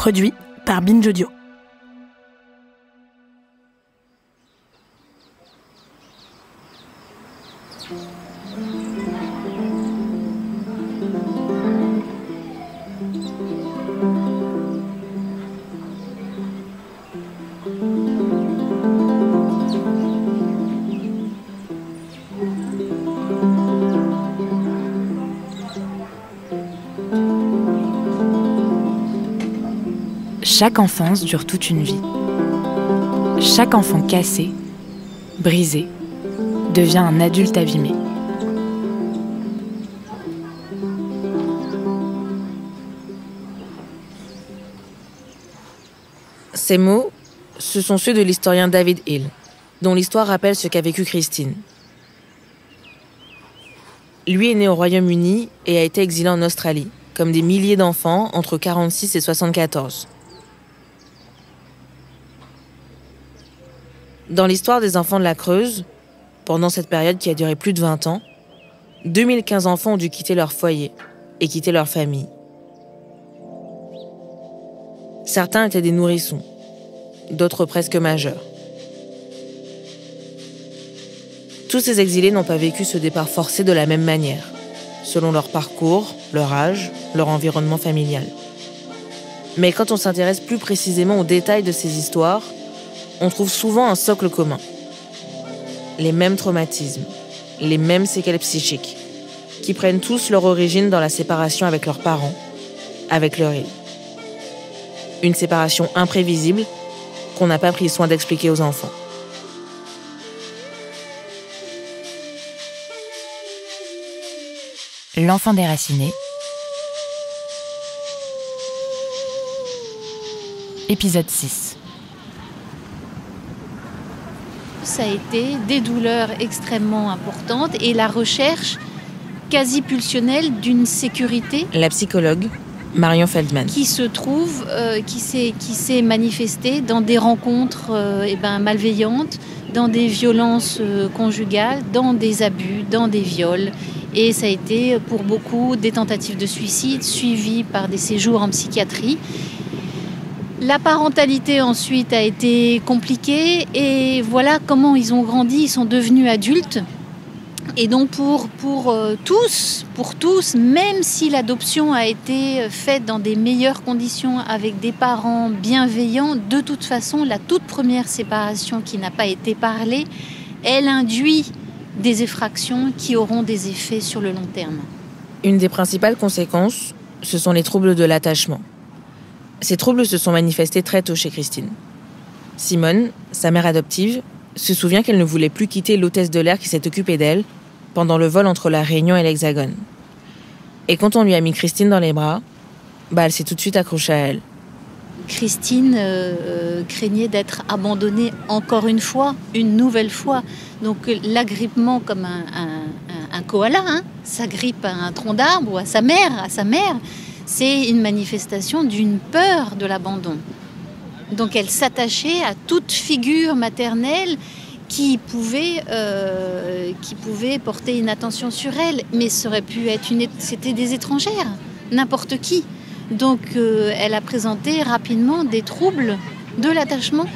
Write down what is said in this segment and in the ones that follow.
Produit par Binge Audio. Chaque enfance dure toute une vie. Chaque enfant cassé, brisé, devient un adulte abîmé. Ces mots, ce sont ceux de l'historien David Hill, dont l'histoire rappelle ce qu'a vécu Christine. Lui est né au Royaume-Uni et a été exilé en Australie, comme des milliers d'enfants entre 1946 et 1974. Dans l'histoire des enfants de la Creuse, pendant cette période qui a duré plus de 20 ans, 2015 enfants ont dû quitter leur foyer et quitter leur famille. Certains étaient des nourrissons, d'autres presque majeurs. Tous ces exilés n'ont pas vécu ce départ forcé de la même manière, selon leur parcours, leur âge, leur environnement familial. Mais quand on s'intéresse plus précisément aux détails de ces histoires, on trouve souvent un socle commun. Les mêmes traumatismes, les mêmes séquelles psychiques, qui prennent tous leur origine dans la séparation avec leurs parents, avec leur île. Une séparation imprévisible qu'on n'a pas pris soin d'expliquer aux enfants. L'enfant déraciné. Épisode 6. Ça a été des douleurs extrêmement importantes et la recherche quasi pulsionnelle d'une sécurité. La psychologue Marion Feldman. Qui se trouve, qui s'est manifestée dans des rencontres malveillantes, dans des violences conjugales, dans des abus, dans des viols. Et ça a été pour beaucoup des tentatives de suicide suivies par des séjours en psychiatrie. La parentalité ensuite a été compliquée et voilà comment ils ont grandi, ils sont devenus adultes. Et donc pour tous, même si l'adoption a été faite dans des meilleures conditions avec des parents bienveillants, de toute façon, la toute première séparation qui n'a pas été parlée, elle induit des effractions qui auront des effets sur le long terme. Une des principales conséquences, ce sont les troubles de l'attachement. Ces troubles se sont manifestés très tôt chez Christine. Simone, sa mère adoptive, se souvient qu'elle ne voulait plus quitter l'hôtesse de l'air qui s'est occupée d'elle pendant le vol entre la Réunion et l'Hexagone. Et quand on lui a mis Christine dans les bras, elle s'est tout de suite accrochée à elle. Christine craignait d'être abandonnée encore une fois, une nouvelle fois. Donc l'agrippement comme un koala, s'agrippe à un tronc d'arbre ou à sa mère, c'est une manifestation d'une peur de l'abandon. Donc elle s'attachait à toute figure maternelle qui pouvait porter une attention sur elle. Mais ça aurait pu être c'était des étrangères, n'importe qui. Donc elle a présenté rapidement des troubles de l'attachement,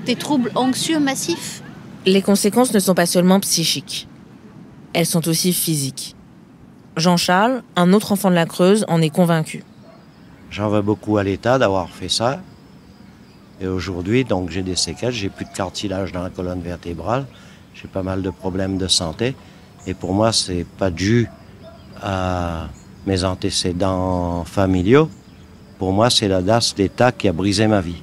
des troubles anxieux massifs. Les conséquences ne sont pas seulement psychiques, elles sont aussi physiques. Jean-Charles, un autre enfant de la Creuse, en est convaincu. J'en veux beaucoup à l'État d'avoir fait ça. Et aujourd'hui, donc, j'ai des séquelles, j'ai plus de cartilage dans la colonne vertébrale, j'ai pas mal de problèmes de santé. Et pour moi, c'est pas dû à mes antécédents familiaux. Pour moi, c'est la DAS d'État qui a brisé ma vie.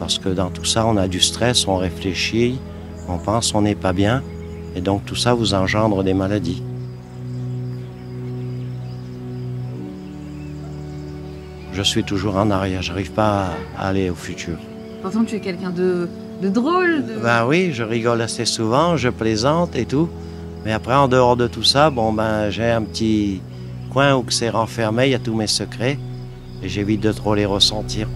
Parce que dans tout ça, on a du stress, on réfléchit, on pense, on n'est pas bien. Et donc tout ça vous engendre des maladies. Je suis toujours en arrière, j'arrive pas à aller au futur. Pourtant, tu es quelqu'un de drôle. Ben oui, je rigole assez souvent, je plaisante et tout. Mais après, en dehors de tout ça, j'ai un petit coin où c'est renfermé, il y a tous mes secrets. Et j'évite de trop les ressentir.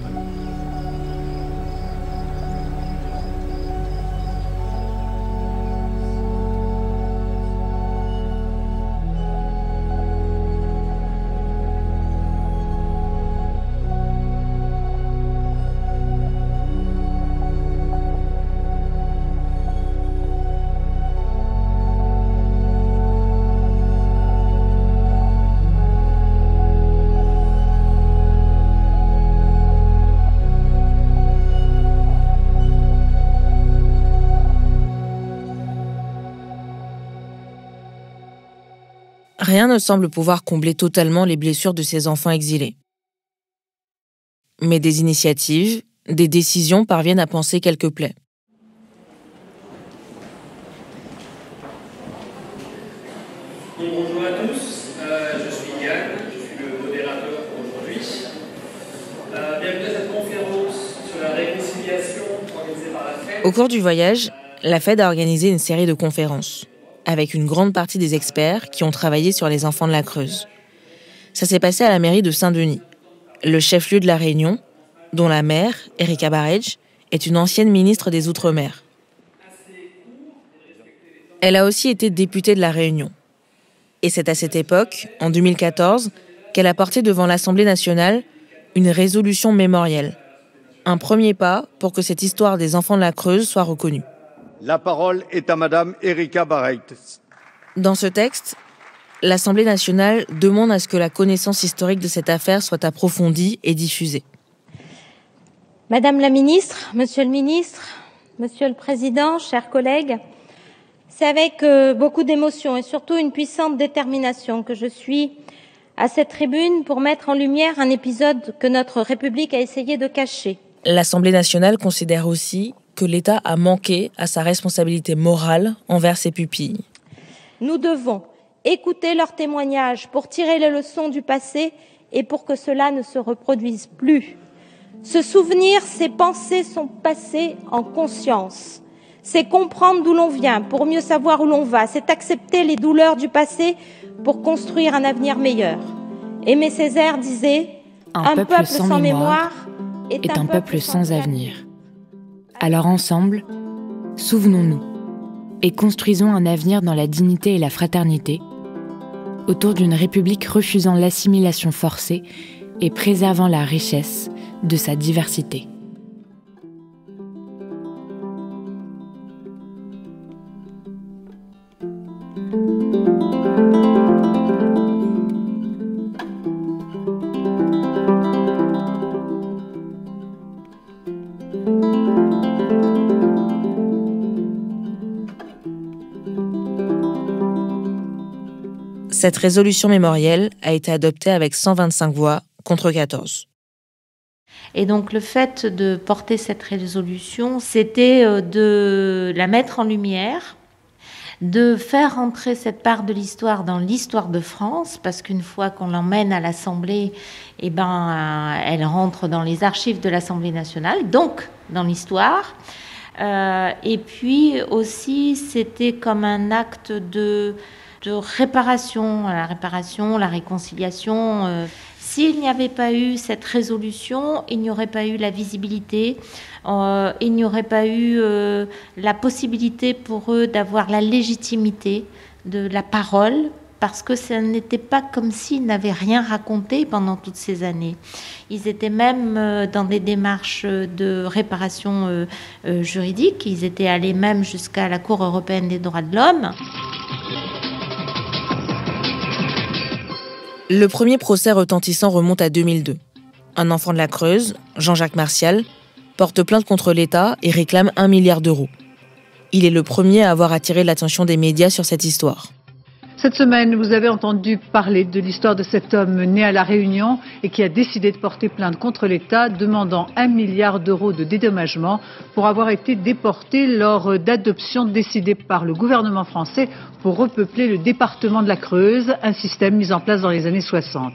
Rien ne semble pouvoir combler totalement les blessures de ces enfants exilés. Mais des initiatives, des décisions parviennent à panser quelques plaies. Bonjour à tous, je suis Yann, je suis le modérateur pour aujourd'hui. Bienvenue à cette conférence sur la réconciliation organisée par la FED. Au cours du voyage, la FED a organisé une série de conférences, avec une grande partie des experts qui ont travaillé sur les enfants de la Creuse. Ça s'est passé à la mairie de Saint-Denis, le chef-lieu de la Réunion, dont la maire, Erika Barège, est une ancienne ministre des Outre-mer. Elle a aussi été députée de la Réunion. Et c'est à cette époque, en 2014, qu'elle a porté devant l'Assemblée nationale une résolution mémorielle. Un premier pas pour que cette histoire des enfants de la Creuse soit reconnue. La parole est à Madame Erika Barège. Dans ce texte, l'Assemblée nationale demande à ce que la connaissance historique de cette affaire soit approfondie et diffusée. Madame la ministre, Monsieur le Président, chers collègues, c'est avec beaucoup d'émotion et surtout une puissante détermination que je suis à cette tribune pour mettre en lumière un épisode que notre République a essayé de cacher. L'Assemblée nationale considère aussi que l'État a manqué à sa responsabilité morale envers ses pupilles. Nous devons écouter leurs témoignages pour tirer les leçons du passé et pour que cela ne se reproduise plus. Se souvenir, c'est penser son passé en conscience. C'est comprendre d'où l'on vient pour mieux savoir où l'on va. C'est accepter les douleurs du passé pour construire un avenir meilleur. Aimé Césaire disait « Un peuple sans mémoire est un peuple sans avenir ». Alors ensemble, souvenons-nous et construisons un avenir dans la dignité et la fraternité, autour d'une République refusant l'assimilation forcée et préservant la richesse de sa diversité. Cette résolution mémorielle a été adoptée avec 125 voix contre 14. Et donc le fait de porter cette résolution, c'était de la mettre en lumière, de faire entrer cette part de l'histoire dans l'histoire de France, parce qu'une fois qu'on l'emmène à l'Assemblée, elle rentre dans les archives de l'Assemblée nationale, donc dans l'histoire. Et puis aussi, c'était comme un acte de réparation, la réconciliation. S'il n'y avait pas eu cette résolution, il n'y aurait pas eu la visibilité, il n'y aurait pas eu la possibilité pour eux d'avoir la légitimité de la parole, parce que ce n'était pas comme s'ils n'avaient rien raconté pendant toutes ces années. Ils étaient même dans des démarches de réparation juridique, ils étaient allés même jusqu'à la Cour européenne des droits de l'homme. Le premier procès retentissant remonte à 2002. Un enfant de la Creuse, Jean-Jacques Martial, porte plainte contre l'État et réclame 1 milliard d'euros. Il est le premier à avoir attiré l'attention des médias sur cette histoire. Cette semaine, vous avez entendu parler de l'histoire de cet homme né à La Réunion et qui a décidé de porter plainte contre l'État, demandant 1 milliard d'euros de dédommagement pour avoir été déporté lors d'adoptions décidées par le gouvernement français pour repeupler le département de la Creuse, un système mis en place dans les années 60.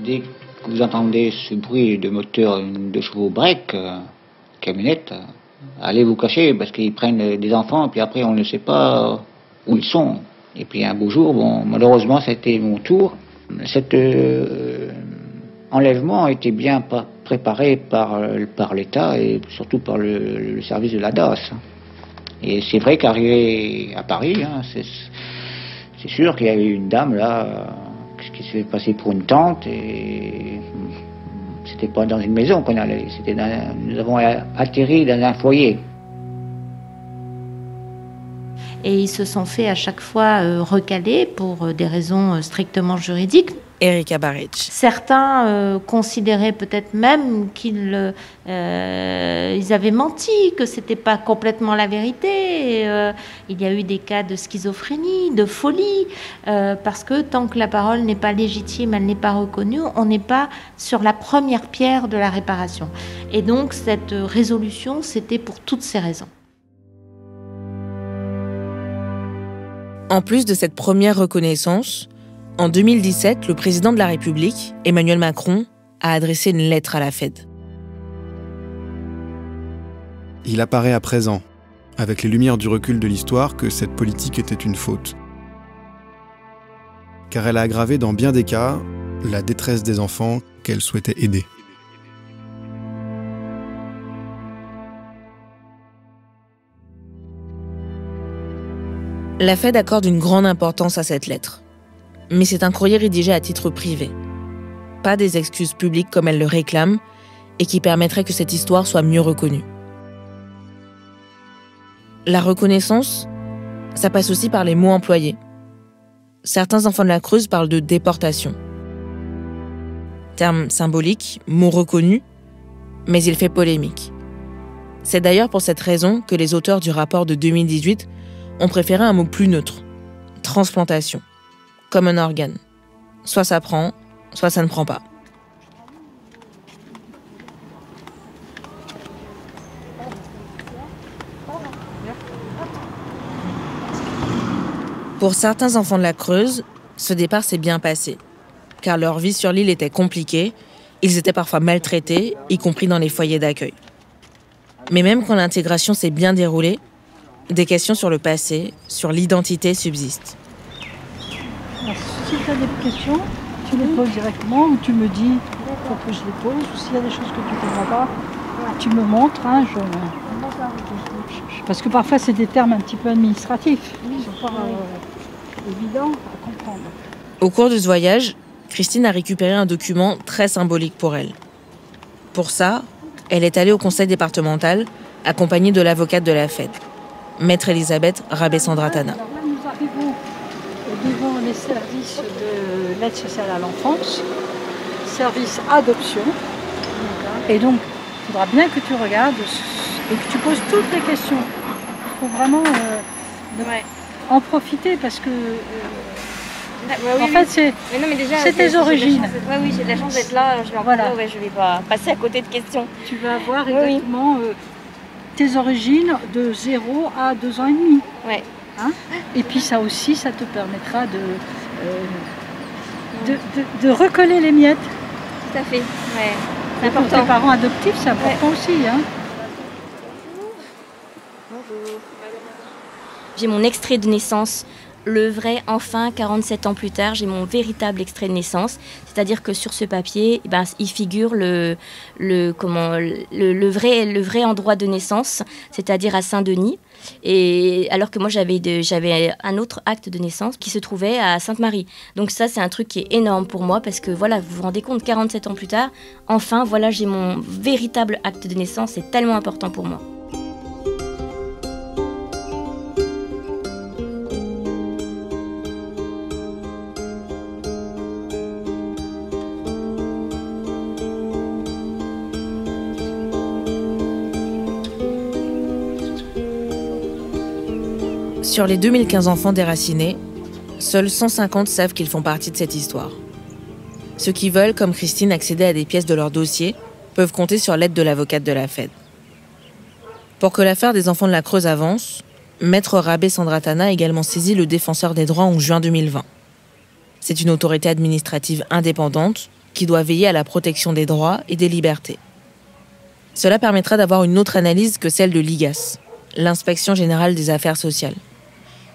Dès que vous entendez ce bruit de moteur de chevaux break, camionnette, allez vous cacher parce qu'ils prennent des enfants et puis après on ne sait pas où ils sont. Et puis un beau jour, malheureusement, c'était mon tour. Cet enlèvement a été bien préparé par l'État et surtout par le service de la DAS. Et c'est vrai qu'arrivé à Paris, c'est sûr qu'il y avait une dame là qui se fait passer pour une tante et c'était pas dans une maison qu'on allait, nous avons atterri dans un foyer. Et ils se sont fait à chaque fois recaler pour des raisons strictement juridiques. Erika Baric. Certains considéraient peut-être même qu'ils avaient menti, que c'était pas complètement la vérité. Il y a eu des cas de schizophrénie, de folie, parce que tant que la parole n'est pas légitime, elle n'est pas reconnue, on n'est pas sur la première pierre de la réparation. Et donc cette résolution, c'était pour toutes ces raisons. En plus de cette première reconnaissance, en 2017, le président de la République, Emmanuel Macron, a adressé une lettre à la Fed. Il apparaît à présent, avec les lumières du recul de l'histoire, que cette politique était une faute. Car elle a aggravé dans bien des cas la détresse des enfants qu'elle souhaitait aider. La Fed accorde une grande importance à cette lettre. Mais c'est un courrier rédigé à titre privé. Pas des excuses publiques comme elle le réclame et qui permettraient que cette histoire soit mieux reconnue. La reconnaissance, ça passe aussi par les mots employés. Certains enfants de la Creuse parlent de déportation. Terme symbolique, mot reconnu, mais il fait polémique. C'est d'ailleurs pour cette raison que les auteurs du rapport de 2018 ont préféré un mot plus neutre, transplantation. Comme un organe. Soit ça prend, soit ça ne prend pas. Pour certains enfants de la Creuse, ce départ s'est bien passé, car leur vie sur l'île était compliquée, ils étaient parfois maltraités, y compris dans les foyers d'accueil. Mais même quand l'intégration s'est bien déroulée, des questions sur le passé, sur l'identité subsistent. Alors, si tu as des questions, tu les poses directement ou tu me dis il faut que je les pose. Ou s'il y a des choses que tu ne comprends pas, tu me montres. Hein, parce que parfois, c'est des termes un petit peu administratifs. Ils ne sont pas évidents à comprendre. Au cours de ce voyage, Christine a récupéré un document très symbolique pour elle. Pour ça, elle est allée au conseil départemental, accompagnée de l'avocate de la Fed, Maître Elisabeth Rabé-Sandratana. Alors là, nous arrivons devant les services de l'aide sociale à l'enfance, service adoption. Et donc, il faudra bien que tu regardes et que tu poses toutes les questions. Il faut vraiment en profiter parce que, en fait, c'est tes origines. Oui, j'ai de la chance d'être là. Je ne vais pas passer à côté de questions. Tu vas avoir exactement tes origines de 0 à 2 ans et demi. Ouais. Hein, et puis ça aussi, ça te permettra de recoller les miettes. Tout à fait, ouais. C'est important. Pour tes parents adoptifs, c'est important aussi. Hein. Bonjour. J'ai mon extrait de naissance, le vrai, enfin, 47 ans plus tard, j'ai mon véritable extrait de naissance. C'est-à-dire que sur ce papier, il figure le vrai endroit de naissance, c'est-à-dire à Saint-Denis. Et alors que moi, j'avais un autre acte de naissance qui se trouvait à Sainte-Marie. Donc ça, c'est un truc qui est énorme pour moi parce que voilà, vous vous rendez compte, 47 ans plus tard, enfin, voilà, j'ai mon véritable acte de naissance. C'est tellement important pour moi. Sur les 2015 enfants déracinés, seuls 150 savent qu'ils font partie de cette histoire. Ceux qui veulent, comme Christine, accéder à des pièces de leur dossier peuvent compter sur l'aide de l'avocate de la Fed. Pour que l'affaire des enfants de la Creuse avance, Maître Rabé-Sandratana a également saisi le défenseur des droits en juin 2020. C'est une autorité administrative indépendante qui doit veiller à la protection des droits et des libertés. Cela permettra d'avoir une autre analyse que celle de l'IGAS, l'Inspection générale des affaires sociales.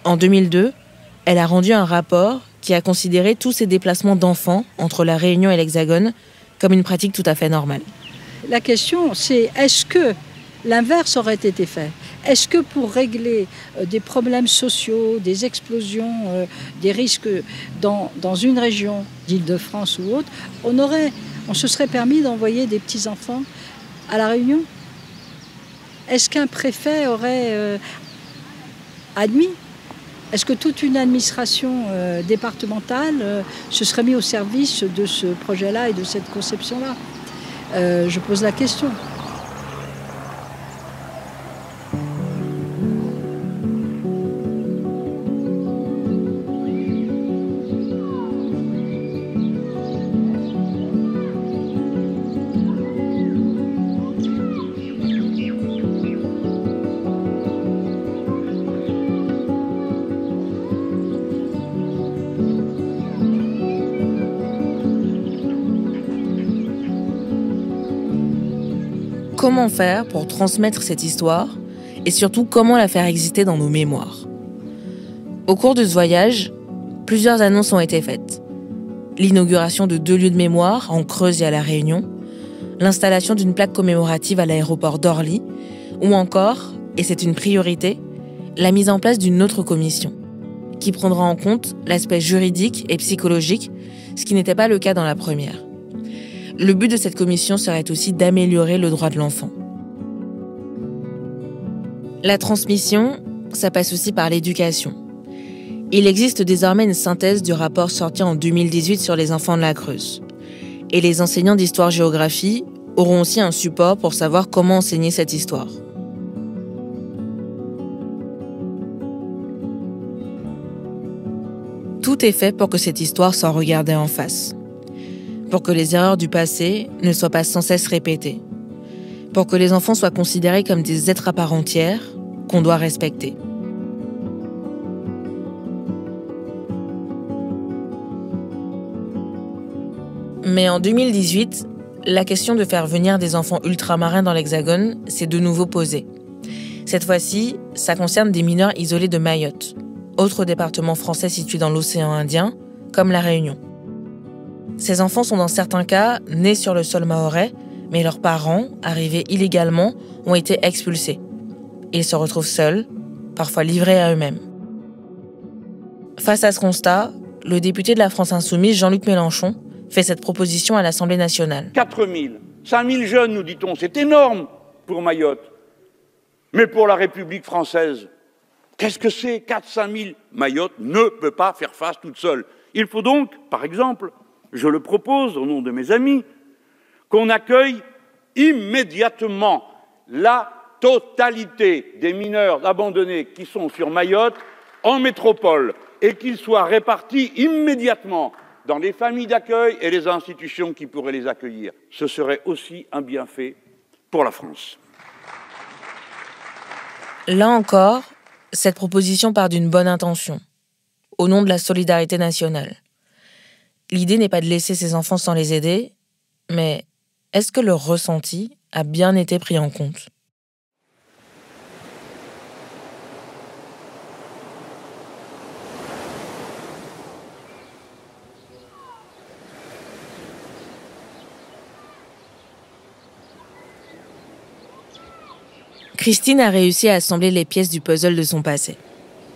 En 2002, elle a rendu un rapport qui a considéré tous ces déplacements d'enfants entre la Réunion et l'Hexagone comme une pratique tout à fait normale. La question, c'est est-ce que l'inverse aurait été fait? Est-ce que pour régler des problèmes sociaux, des explosions, des risques dans une région d'Île-de-France ou autre, on se serait permis d'envoyer des petits-enfants à La Réunion? Est-ce qu'un préfet aurait admis Est-ce que toute une administration départementale se serait mise au service de ce projet-là et de cette conception-là? Je pose la question. Comment faire pour transmettre cette histoire et surtout comment la faire exister dans nos mémoires? Au cours de ce voyage, plusieurs annonces ont été faites. L'inauguration de 2 lieux de mémoire en Creuse et à La Réunion, l'installation d'une plaque commémorative à l'aéroport d'Orly, ou encore, et c'est une priorité, la mise en place d'une autre commission, qui prendra en compte l'aspect juridique et psychologique, ce qui n'était pas le cas dans la première. Le but de cette commission serait aussi d'améliorer le droit de l'enfant. La transmission, ça passe aussi par l'éducation. Il existe désormais une synthèse du rapport sorti en 2018 sur les enfants de la Creuse. Et les enseignants d'histoire-géographie auront aussi un support pour savoir comment enseigner cette histoire. Tout est fait pour que cette histoire soit regardée en face. Pour que les erreurs du passé ne soient pas sans cesse répétées. Pour que les enfants soient considérés comme des êtres à part entière qu'on doit respecter. Mais en 2018, la question de faire venir des enfants ultramarins dans l'Hexagone s'est de nouveau posée. Cette fois-ci, ça concerne des mineurs isolés de Mayotte, autre département français situé dans l'océan Indien, comme La Réunion. Ces enfants sont dans certains cas nés sur le sol mahorais, mais leurs parents, arrivés illégalement, ont été expulsés. Ils se retrouvent seuls, parfois livrés à eux-mêmes. Face à ce constat, le député de la France Insoumise, Jean-Luc Mélenchon, fait cette proposition à l'Assemblée nationale. 4 000, 5 000 jeunes, nous dit-on, c'est énorme pour Mayotte. Mais pour la République française, qu'est-ce que c'est? 4-5 000, Mayotte ne peut pas faire face toute seule. Il faut donc, par exemple, je le propose au nom de mes amis, qu'on accueille immédiatement la totalité des mineurs abandonnés qui sont sur Mayotte en métropole et qu'ils soient répartis immédiatement dans les familles d'accueil et les institutions qui pourraient les accueillir. Ce serait aussi un bienfait pour la France. Là encore, cette proposition part d'une bonne intention, au nom de la solidarité nationale. L'idée n'est pas de laisser ces enfants sans les aider, mais est-ce que leur ressenti a bien été pris en compte? Christine a réussi à assembler les pièces du puzzle de son passé.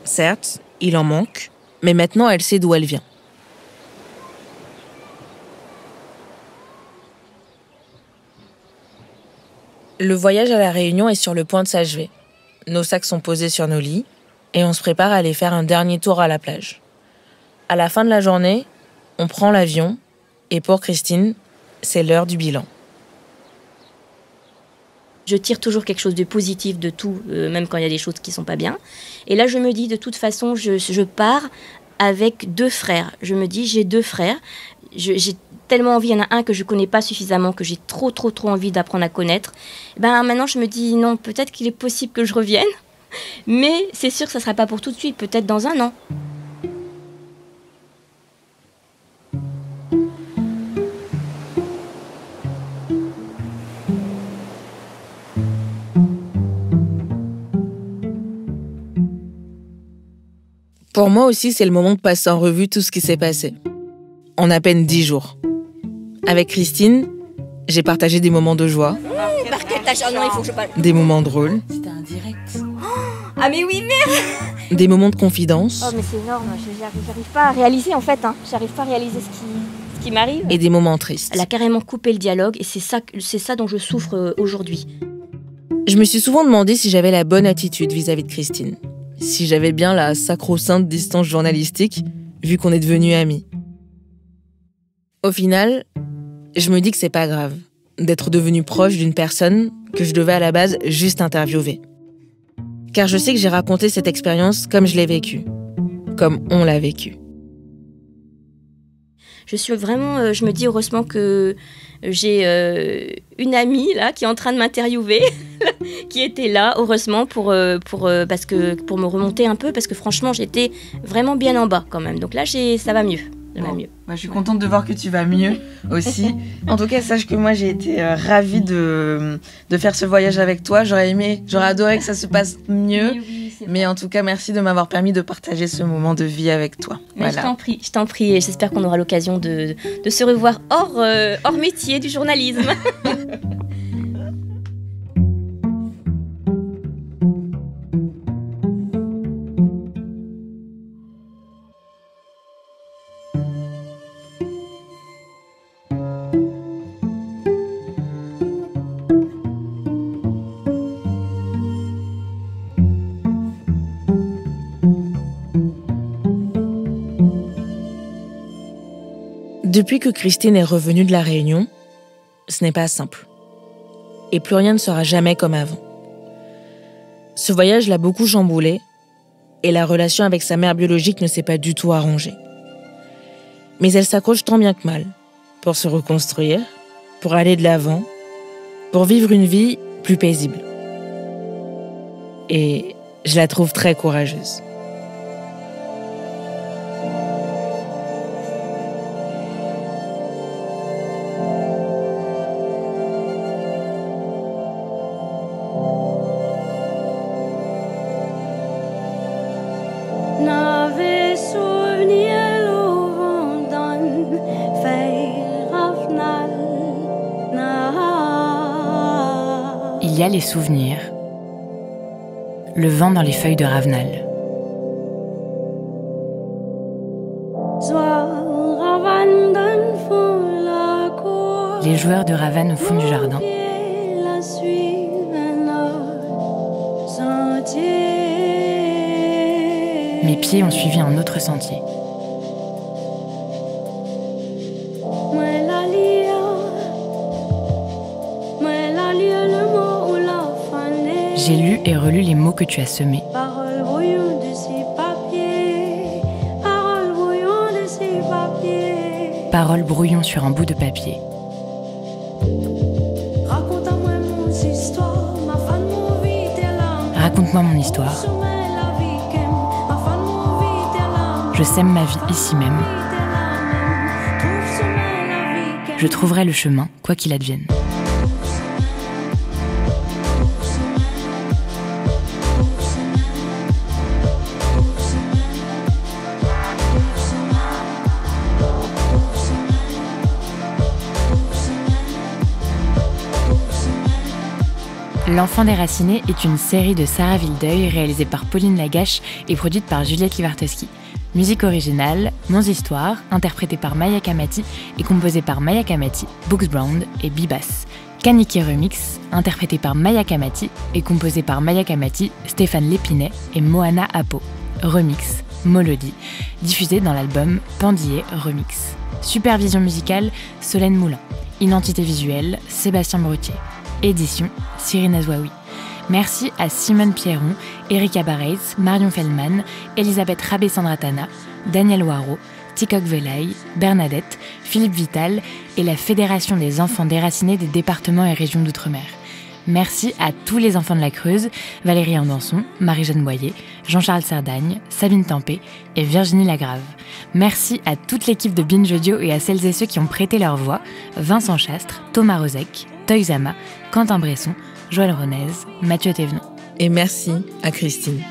Certes, il en manque, mais maintenant elle sait d'où elle vient. Le voyage à La Réunion est sur le point de s'achever. Nos sacs sont posés sur nos lits et on se prépare à aller faire un dernier tour à la plage. À la fin de la journée, on prend l'avion et pour Christine, c'est l'heure du bilan. Je tire toujours quelque chose de positif de tout, même quand il y a des choses qui ne sont pas bien. Et là, je me dis, de toute façon, je pars avec 2 frères. Je me dis, j'ai 2 frères. J'ai tellement envie, il y en a un que je ne connais pas suffisamment, que j'ai trop envie d'apprendre à connaître. Maintenant, je me dis, non, peut-être qu'il est possible que je revienne. Mais c'est sûr que ça ne sera pas pour tout de suite, peut-être dans 1 an. Pour moi aussi, c'est le moment de passer en revue tout ce qui s'est passé. En à peine 10 jours. Avec Christine, j'ai partagé des moments de joie, des moments drôles, C'était un direct. Ah mais oui, merde. des moments de confidence Oh mais c'est énorme, j'arrive pas à réaliser en fait, j'arrive pas à réaliser ce qui m'arrive. et des moments tristes. Elle a carrément coupé le dialogue et c'est ça dont je souffre aujourd'hui. Je me suis souvent demandé si j'avais la bonne attitude vis-à-vis de Christine. si j'avais bien la sacro-sainte distance journalistique, vu qu'on est devenus amis. Au final, je me dis que c'est pas grave d'être devenu proche d'une personne que je devais à la base juste interviewer. Car je sais que j'ai raconté cette expérience comme je l'ai vécue, comme on l'a vécue. Je suis vraiment, je me dis heureusement que j'ai une amie là qui est en train de m'interviewer, qui était là heureusement pour me remonter un peu parce que franchement j'étais vraiment bien en bas quand même. Donc là ça va mieux. Mieux. Bah, je suis contente de voir que tu vas mieux aussi. En tout cas, sache que moi j'ai été ravie de faire ce voyage avec toi. J'aurais adoré que ça se passe mieux. Mais en tout cas, merci de m'avoir permis de partager ce moment de vie avec toi. Voilà. Je t'en prie. Et j'espère qu'on aura l'occasion de se revoir hors métier du journalisme. Depuis que Christine est revenue de La Réunion, ce n'est pas simple. Et plus rien ne sera jamais comme avant. Ce voyage l'a beaucoup chamboulée et la relation avec sa mère biologique ne s'est pas du tout arrangée. Mais elle s'accroche tant bien que mal pour se reconstruire, pour aller de l'avant, pour vivre une vie plus paisible. Et je la trouve très courageuse. Il y a les souvenirs, le vent dans les feuilles de Ravenal. Les joueurs de Ravenne au fond du jardin. Mes pieds ont suivi un autre sentier. J'ai lu et relu les mots que tu as semés. Paroles brouillon sur un bout de papier. Raconte-moi mon histoire. Je sème ma vie ici même. Je trouverai le chemin, quoi qu'il advienne. L'Enfant déraciné est une série de Sarah Vildeuil réalisée par Pauline Lagache et produite par Juliette Livartowski. Musique originale, Mon Histoire, interprétée par Maya Kamati et composée par Maya Kamati, Books Brown et Bibas. Kaniki Remix, interprété par Maya Kamati et composé par Maya Kamati, Stéphane Lépinet et Moana Apo. Remix, Molody, diffusé dans l'album Pandillé Remix. Supervision musicale, Solène Moulin. Identité visuelle, Sébastien Brutier. Édition, Cyrine Azouaoui. Merci à Simone Pierron, Erika Barreis, Marion Feldman, Elisabeth Rabé-Sandratana, Daniel Waro, Tikok Velaï, Bernadette, Philippe Vital et la Fédération des enfants déracinés des départements et régions d'outre-mer. Merci à tous les enfants de la Creuse, Valérie Andanson, Marie-Jeanne Boyer, Jean-Charles Sardagne, Sabine Tempé et Virginie Lagrave. Merci à toute l'équipe de Binge Audio et à celles et ceux qui ont prêté leur voix, Vincent Chastre, Thomas Rozek, Toy Zama, Quentin Bresson, Joël Ronez, Mathieu Thévenon. Et merci à Christine.